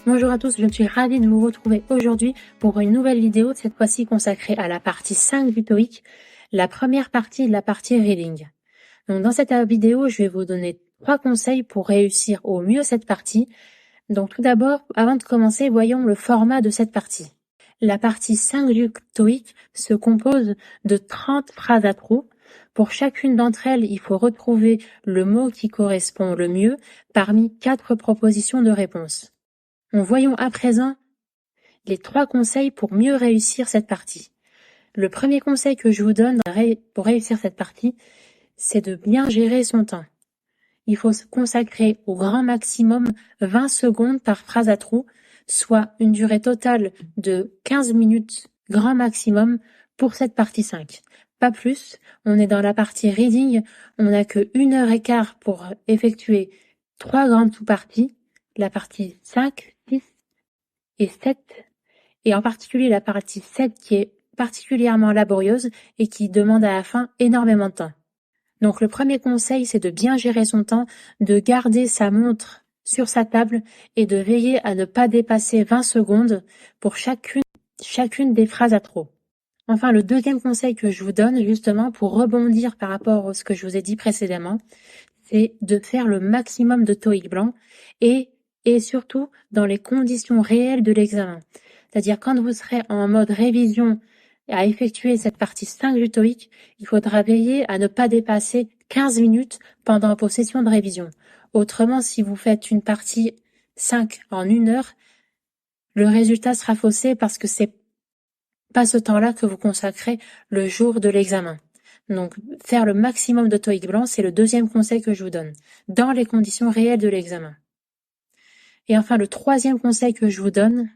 Bonjour à tous, je suis ravie de vous retrouver aujourd'hui pour une nouvelle vidéo, cette fois-ci consacrée à la partie 5 du TOEIC, la première partie de la partie reading. Donc dans cette vidéo, je vais vous donner 3 conseils pour réussir au mieux cette partie. Donc tout d'abord, avant de commencer, voyons le format de cette partie. La partie 5 du TOEIC se compose de 30 phrases à trous. Pour chacune d'entre elles, il faut retrouver le mot qui correspond le mieux parmi 4 propositions de réponse. Voyons à présent les 3 conseils pour mieux réussir cette partie. Le premier conseil que je vous donne pour réussir cette partie, c'est de bien gérer son temps. Il faut se consacrer au grand maximum 20 secondes par phrase à trous, soit une durée totale de 15 minutes grand maximum pour cette partie 5. Pas plus, on est dans la partie reading, on n'a que 1h15 pour effectuer 3 grandes sous-parties, la partie 5, 6 et 7, et en particulier la partie 7 qui est particulièrement laborieuse et qui demande à la fin énormément de temps. Donc le premier conseil, c'est de bien gérer son temps, de garder sa montre sur sa table et de veiller à ne pas dépasser 20 secondes pour chacune des phrases à trop. Enfin, le deuxième conseil que je vous donne, justement, pour rebondir par rapport à ce que je vous ai dit précédemment, c'est de faire le maximum de TOEIC blanc et surtout dans les conditions réelles de l'examen. C'est-à-dire quand vous serez en mode révision à effectuer cette partie 5 du TOEIC, il faudra veiller à ne pas dépasser 15 minutes pendant vos sessions de révision. Autrement, si vous faites une partie 5 en 1 heure, le résultat sera faussé parce que c'est pas ce temps-là que vous consacrez le jour de l'examen. Donc, faire le maximum de TOEIC blanc, c'est le deuxième conseil que je vous donne, dans les conditions réelles de l'examen. Et enfin, le troisième conseil que je vous donne,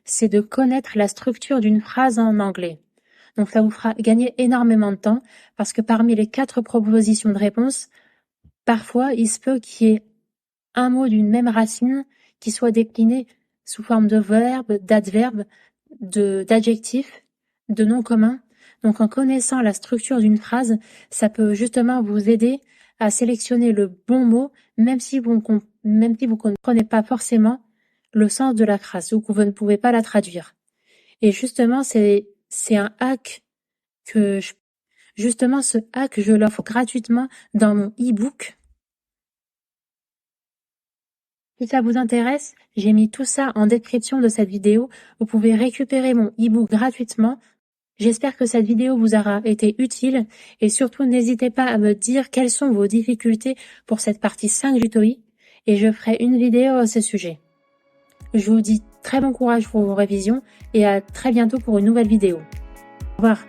c'est de connaître la structure d'une phrase en anglais. Donc, ça vous fera gagner énormément de temps parce que parmi les 4 propositions de réponse, parfois, il se peut qu'il y ait un mot d'une même racine qui soit décliné sous forme de verbe, d'adverbe, d'adjectif, de nom commun. Donc, en connaissant la structure d'une phrase, ça peut justement vous aider à sélectionner le bon mot, même si vous ne comprenez pas forcément le sens de la phrase ou que vous ne pouvez pas la traduire. Et justement, c'est un hack ce hack, je l'offre gratuitement dans mon e-book. Si ça vous intéresse, j'ai mis tout ça en description de cette vidéo. Vous pouvez récupérer mon e-book gratuitement. J'espère que cette vidéo vous aura été utile et surtout n'hésitez pas à me dire quelles sont vos difficultés pour cette partie 5 du TOEIC et je ferai une vidéo à ce sujet. Je vous dis très bon courage pour vos révisions et à très bientôt pour une nouvelle vidéo. Au revoir.